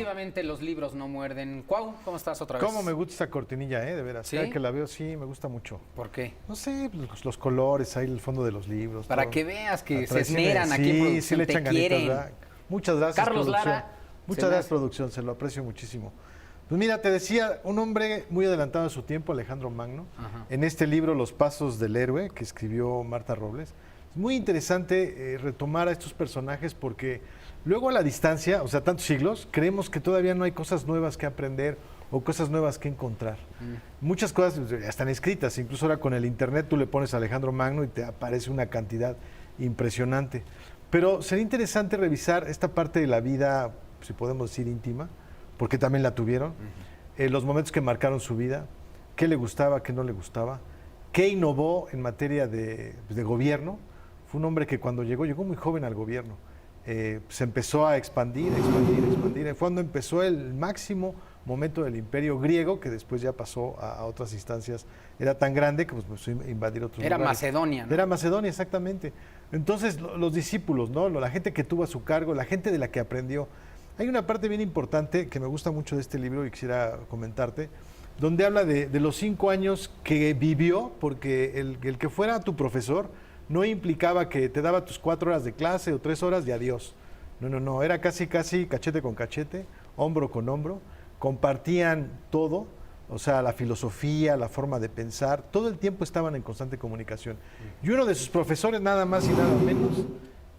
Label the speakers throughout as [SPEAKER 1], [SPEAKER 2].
[SPEAKER 1] Efectivamente, los libros no muerden. Cuau, ¿cómo estás otra vez?
[SPEAKER 2] Cómo me gusta esa cortinilla, de veras.
[SPEAKER 1] ¿Sí?
[SPEAKER 2] Cada que la veo, sí, me gusta mucho.
[SPEAKER 1] ¿Por qué?
[SPEAKER 2] No sé, los colores, ahí el fondo de los libros.
[SPEAKER 1] Para
[SPEAKER 2] todo.
[SPEAKER 1] que veas que se
[SPEAKER 2] Atraccione.
[SPEAKER 1] esmeran aquí en
[SPEAKER 2] Sí,
[SPEAKER 1] producción,
[SPEAKER 2] sí le
[SPEAKER 1] te
[SPEAKER 2] echan ganitas,
[SPEAKER 1] quieren.
[SPEAKER 2] ¿verdad? Muchas gracias,
[SPEAKER 1] Carlos
[SPEAKER 2] producción.
[SPEAKER 1] Lara,
[SPEAKER 2] Muchas
[SPEAKER 1] se me
[SPEAKER 2] gracias,
[SPEAKER 1] hace.
[SPEAKER 2] producción, se lo aprecio muchísimo. Pues mira, te decía, un hombre muy adelantado a su tiempo, Alejandro Magno,
[SPEAKER 1] Ajá.
[SPEAKER 2] en este libro Los Pasos del Héroe, que escribió Marta Robles. Es muy interesante retomar a estos personajes porque luego a la distancia, o sea, tantos siglos, creemos que todavía no hay cosas nuevas que aprender o cosas nuevas que encontrar. Muchas cosas ya están escritas, incluso ahora con el internet tú le pones a Alejandro Magno y te aparece una cantidad impresionante. Pero sería interesante revisar esta parte de la vida, si podemos decir íntima, porque también la tuvieron, los momentos que marcaron su vida, qué le gustaba, qué no le gustaba, qué innovó en materia de gobierno. Fue un hombre que cuando llegó muy joven al gobierno. Se empezó a expandir. Fue cuando empezó el máximo momento del imperio griego, que después ya pasó a otras instancias. Era tan grande que pues, empezó a invadir otros
[SPEAKER 1] Era
[SPEAKER 2] lugares.
[SPEAKER 1] Macedonia, ¿no?
[SPEAKER 2] Era Macedonia, exactamente. Entonces, los discípulos, ¿no? La gente que tuvo a su cargo, la gente de la que aprendió. Hay una parte bien importante que me gusta mucho de este libro y quisiera comentarte, donde habla de los 5 años que vivió, porque el que fuera tu profesor no implicaba que te daba tus 4 horas de clase o 3 horas de adiós. No, era casi cachete con cachete, hombro con hombro, compartían todo, o sea, la filosofía, la forma de pensar, todo el tiempo estaban en constante comunicación. Y uno de sus profesores, nada más y nada menos,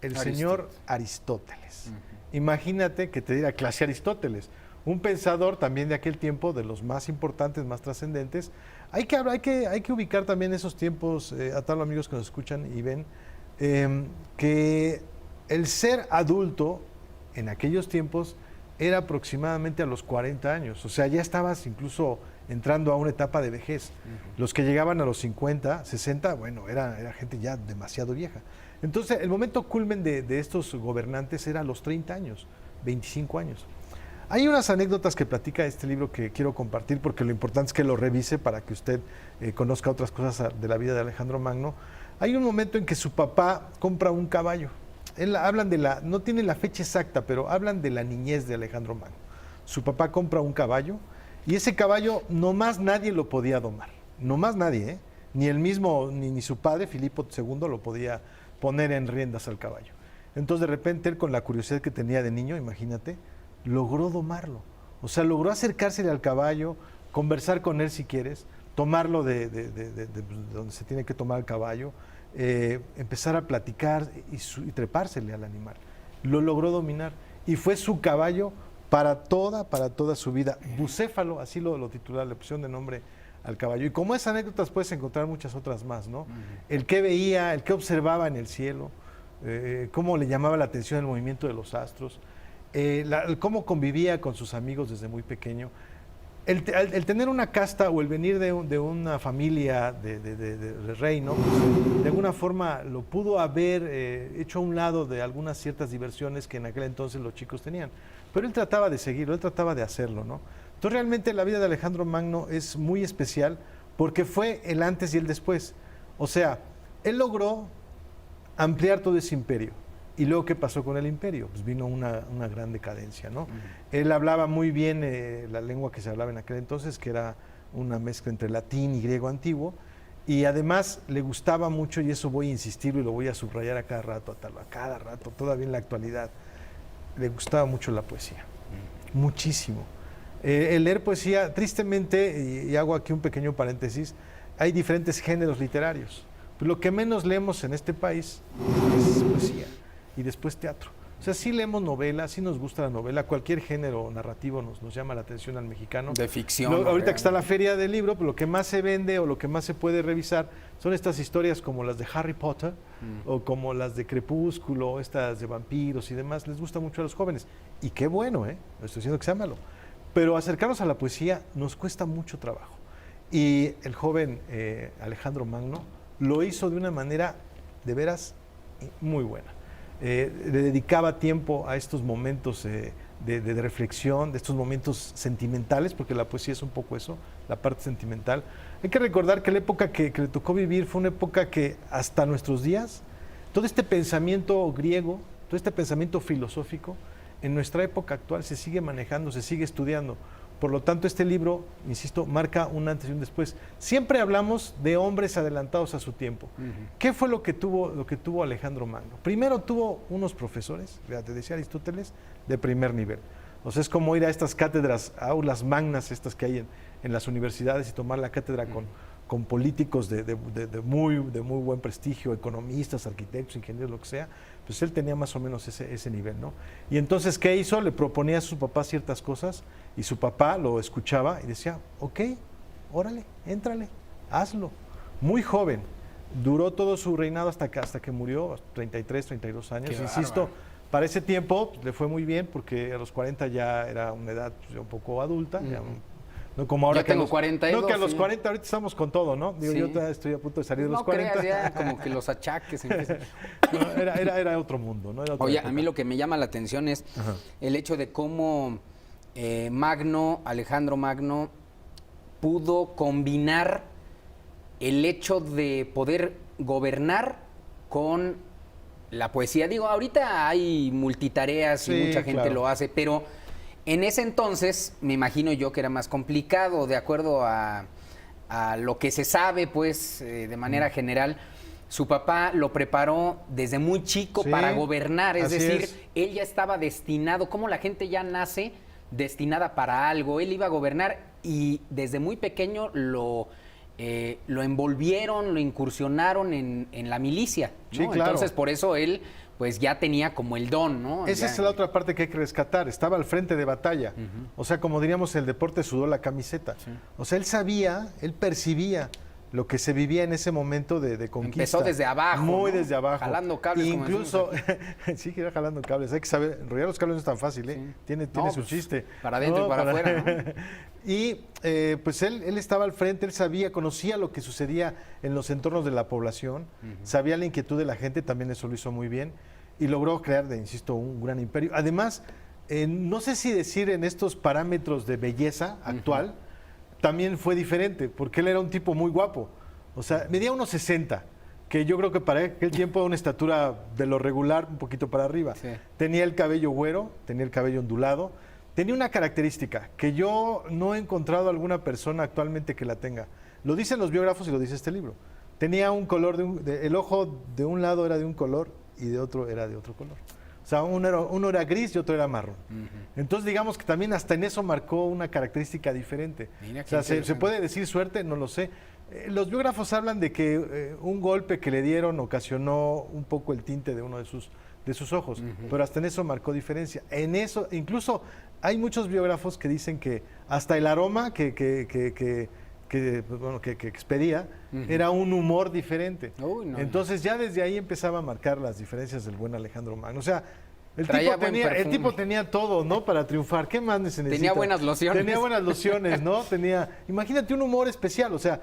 [SPEAKER 2] el señor Aristóteles. Imagínate que te diera clase Aristóteles, un pensador también de aquel tiempo, de los más importantes, más trascendentes. Hay que ubicar también esos tiempos, a todos los amigos que nos escuchan y ven, que el ser adulto en aquellos tiempos era aproximadamente a los 40 años, o sea, ya estabas incluso entrando a una etapa de vejez. Los que llegaban a los 50, 60, bueno, era gente ya demasiado vieja. Entonces, el momento culmen de estos gobernantes era a los 30 años, 25 años. Hay unas anécdotas que platica este libro que quiero compartir porque lo importante es que lo revise para que usted conozca otras cosas de la vida de Alejandro Magno. Hay un momento en que su papá compra un caballo. Hablan no tiene la fecha exacta, pero hablan de la niñez de Alejandro Magno. Su papá compra un caballo y ese caballo nomás nadie lo podía domar. Nomás nadie, ¿eh? Ni él mismo, ni su padre, Filipo II, lo podía poner en riendas al caballo. Entonces, de repente, él con la curiosidad que tenía de niño, imagínate, logró domarlo. O sea, logró acercársele al caballo, conversar con él si quieres, tomarlo de donde se tiene que tomar el caballo, empezar a platicar y trepársele al animal. Lo logró dominar y fue su caballo para toda su vida. Bucéfalo, así lo titularon, le pusieron de nombre al caballo. Y como esas anécdotas puedes encontrar muchas otras más, ¿no? El que veía, el que observaba en el cielo, cómo le llamaba la atención el movimiento de los astros, cómo convivía con sus amigos desde muy pequeño. El tener una casta o el venir de una familia de rey, ¿no? Pues, de alguna forma lo pudo haber hecho a un lado de algunas ciertas diversiones que en aquel entonces los chicos tenían. Pero él trataba de seguirlo, él trataba de hacerlo, ¿no? Entonces realmente la vida de Alejandro Magno es muy especial porque fue el antes y el después. O sea, él logró ampliar todo ese imperio. ¿Y luego qué pasó con el imperio? Pues vino una gran decadencia, ¿no? Él hablaba muy bien la lengua que se hablaba en aquel entonces, que era una mezcla entre latín y griego antiguo, y además le gustaba mucho, y eso voy a insistir y lo voy a subrayar a cada rato, todavía en la actualidad, le gustaba mucho la poesía, muchísimo. El leer poesía, tristemente, y hago aquí un pequeño paréntesis, hay diferentes géneros literarios. Pero lo que menos leemos en este país es poesía y después teatro. O sea, sí leemos novelas, sí nos gusta la novela, cualquier género narrativo nos llama la atención al mexicano.
[SPEAKER 1] De ficción.
[SPEAKER 2] Ahorita que está la feria del libro, pues lo que más se vende o lo que más se puede revisar son estas historias como las de Harry Potter o como las de Crepúsculo, estas de vampiros y demás. Les gusta mucho a los jóvenes. Y qué bueno, ¿eh? No estoy diciendo que sea malo. Pero acercarnos a la poesía nos cuesta mucho trabajo. Y el joven Alejandro Magno lo hizo de una manera de veras muy buena. Le dedicaba tiempo a estos momentos de reflexión, de estos momentos sentimentales, porque la poesía es un poco eso, la parte sentimental. Hay que recordar que la época que le tocó vivir fue una época que hasta nuestros días, todo este pensamiento griego, todo este pensamiento filosófico, en nuestra época actual se sigue manejando, se sigue estudiando. Por lo tanto, este libro, insisto, marca un antes y un después. Siempre hablamos de hombres adelantados a su tiempo. ¿Qué fue lo que tuvo Alejandro Magno? Primero tuvo unos profesores, te decía Aristóteles, de primer nivel. O sea, es como ir a estas cátedras, aulas magnas estas que hay en las universidades y tomar la cátedra con políticos de muy buen prestigio, economistas, arquitectos, ingenieros, lo que sea. Pues él tenía más o menos ese nivel, ¿no? Y entonces, ¿qué hizo? Le proponía a su papá ciertas cosas y su papá lo escuchaba y decía, ok, órale, éntrale, hazlo. Muy joven, duró todo su reinado hasta que murió, 33, 32 años, insisto. Para ese tiempo le fue muy bien porque a los 40 ya era una edad pues, un poco adulta, no como ahora
[SPEAKER 1] yo tengo 42.
[SPEAKER 2] No, que a los 40 ahorita estamos con todo, ¿no? Digo, yo estoy a punto de salir de los 40.
[SPEAKER 1] Creas ya como que los achaques empiezan.
[SPEAKER 2] No, era otro mundo, ¿no? Era otra
[SPEAKER 1] Oye,
[SPEAKER 2] época.
[SPEAKER 1] a mí lo que me llama la atención es el hecho de cómo Alejandro Magno, pudo combinar el hecho de poder gobernar con la poesía. Digo, ahorita hay multitareas y mucha gente lo hace, pero en ese entonces me imagino yo que era más complicado, de acuerdo a lo que se sabe, pues, de manera general. Su papá lo preparó desde muy chico para gobernar, es decir, él ya estaba destinado, como la gente ya nace destinada para algo, él iba a gobernar y desde muy pequeño lo envolvieron, lo incursionaron en la milicia, ¿no?
[SPEAKER 2] Sí, claro.
[SPEAKER 1] Entonces, por eso él pues ya tenía como el don, ¿no?
[SPEAKER 2] Esa es la otra parte que hay que rescatar, estaba al frente de batalla, o sea, como diríamos, el deporte sudó la camiseta, o sea, él sabía, él percibía lo que se vivía en ese momento de conquista.
[SPEAKER 1] Empezó desde abajo,
[SPEAKER 2] muy
[SPEAKER 1] ¿no?
[SPEAKER 2] desde abajo.
[SPEAKER 1] Jalando cables.
[SPEAKER 2] Incluso, sí, que era jalando cables. Hay que saber, enrollar los cables no es tan fácil, ¿eh?
[SPEAKER 1] Sí.
[SPEAKER 2] Tiene
[SPEAKER 1] No,
[SPEAKER 2] su
[SPEAKER 1] pues,
[SPEAKER 2] chiste.
[SPEAKER 1] para adentro y para afuera, ¿no?
[SPEAKER 2] Y pues él estaba al frente, él sabía, conocía lo que sucedía en los entornos de la población, sabía la inquietud de la gente, también eso lo hizo muy bien, y logró crear, insisto, un gran imperio. Además, no sé si decir en estos parámetros de belleza actual, también fue diferente, porque él era un tipo muy guapo. O sea, medía unos 60, que yo creo que para aquel tiempo era una estatura de lo regular, un poquito para arriba. Sí. Tenía el cabello güero, tenía el cabello ondulado. Tenía una característica que yo no he encontrado alguna persona actualmente que la tenga. Lo dicen los biógrafos y lo dice este libro. Tenía un color, el ojo de un lado era de un color y de otro era de otro color. O sea, uno era gris y otro era marrón. Entonces, digamos que también hasta en eso marcó una característica diferente. O sea, ¿se puede decir suerte? No lo sé. Los biógrafos hablan de que un golpe que le dieron ocasionó un poco el tinte de uno de sus ojos, pero hasta en eso marcó diferencia. En eso, incluso hay muchos biógrafos que dicen que hasta el aroma que expedía era un humor diferente. Entonces ya desde ahí empezaba a marcar las diferencias del buen Alejandro Magno. O sea, el tipo tenía todo, ¿no? Para triunfar. ¿Qué más necesita?
[SPEAKER 1] Tenía buenas lociones.
[SPEAKER 2] Tenía buenas lociones, ¿no? Imagínate un humor especial, o sea,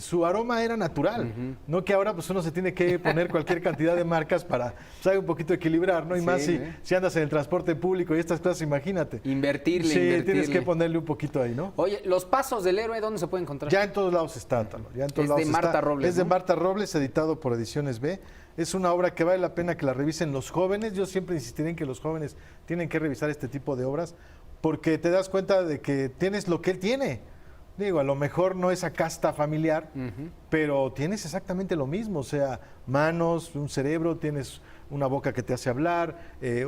[SPEAKER 2] su aroma era natural, no que ahora pues uno se tiene que poner cualquier cantidad de marcas para un poquito equilibrar, ¿no? Y más si andas en el transporte público y estas cosas, imagínate.
[SPEAKER 1] Invertirle.
[SPEAKER 2] Tienes que ponerle un poquito ahí, ¿no?
[SPEAKER 1] Oye, los pasos del héroe, ¿dónde se puede encontrar?
[SPEAKER 2] Ya en todos lados está, ya en todos lados
[SPEAKER 1] de Marta Robles.
[SPEAKER 2] Es de Marta Robles, editado por Ediciones B. Es una obra que vale la pena que la revisen los jóvenes. Yo siempre insistiré en que los jóvenes tienen que revisar este tipo de obras porque te das cuenta de que tienes lo que él tiene. Digo, a lo mejor no esa casta familiar, pero tienes exactamente lo mismo. O sea, manos, un cerebro, tienes una boca que te hace hablar,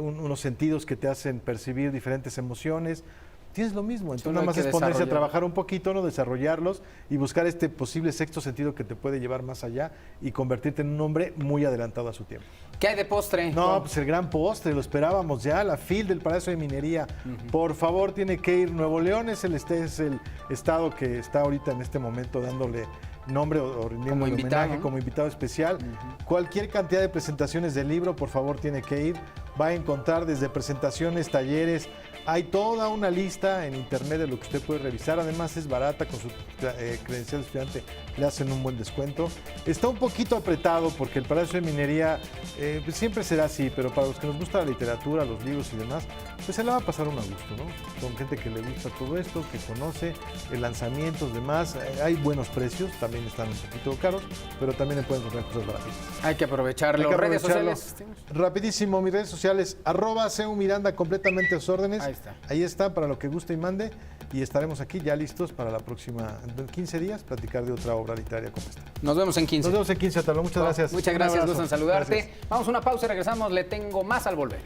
[SPEAKER 2] unos sentidos que te hacen percibir diferentes emociones. Tienes lo mismo, entonces nada más es ponerse a trabajar un poquito, ¿no? Desarrollarlos y buscar este posible sexto sentido que te puede llevar más allá y convertirte en un hombre muy adelantado a su tiempo.
[SPEAKER 1] ¿Qué hay de postre?
[SPEAKER 2] No, pues el gran postre, lo esperábamos ya, la FIL del Palacio de Minería. Por favor, tiene que ir. Nuevo León es el estado que está ahorita en este momento dándole nombre o rindiendo homenaje como invitado especial. Cualquier cantidad de presentaciones del libro, por favor, tiene que ir. Va a encontrar desde presentaciones, talleres, Hay toda una lista en internet de lo que usted puede revisar. Además es barata, con su credencial de estudiante le hacen un buen descuento. Está un poquito apretado porque el Palacio de Minería pues siempre será así, pero para los que nos gusta la literatura, los libros y demás, pues se la va a pasar un a gusto, ¿no? Con gente que le gusta todo esto, que conoce lanzamientos, demás. Hay buenos precios, también están un poquito caros, pero también le pueden encontrar cosas baratas.
[SPEAKER 1] Hay que aprovecharlo.
[SPEAKER 2] Hay que
[SPEAKER 1] Redes
[SPEAKER 2] aprovecharlo.
[SPEAKER 1] sociales.
[SPEAKER 2] Rapidísimo, mis redes sociales, @Seu Miranda, completamente a sus órdenes.
[SPEAKER 1] Ahí está.
[SPEAKER 2] Ahí está, para lo que guste y mande. Y estaremos aquí ya listos para la próxima, en 15 días, platicar de otra obra literaria como esta.
[SPEAKER 1] Nos vemos en 15.
[SPEAKER 2] Nos vemos en 15, Atalo. Muchas gracias.
[SPEAKER 1] Muchas
[SPEAKER 2] Un
[SPEAKER 1] gracias,
[SPEAKER 2] abrazo.
[SPEAKER 1] gusto en saludarte.
[SPEAKER 2] Gracias.
[SPEAKER 1] Vamos a una pausa y regresamos. Le tengo más al volver.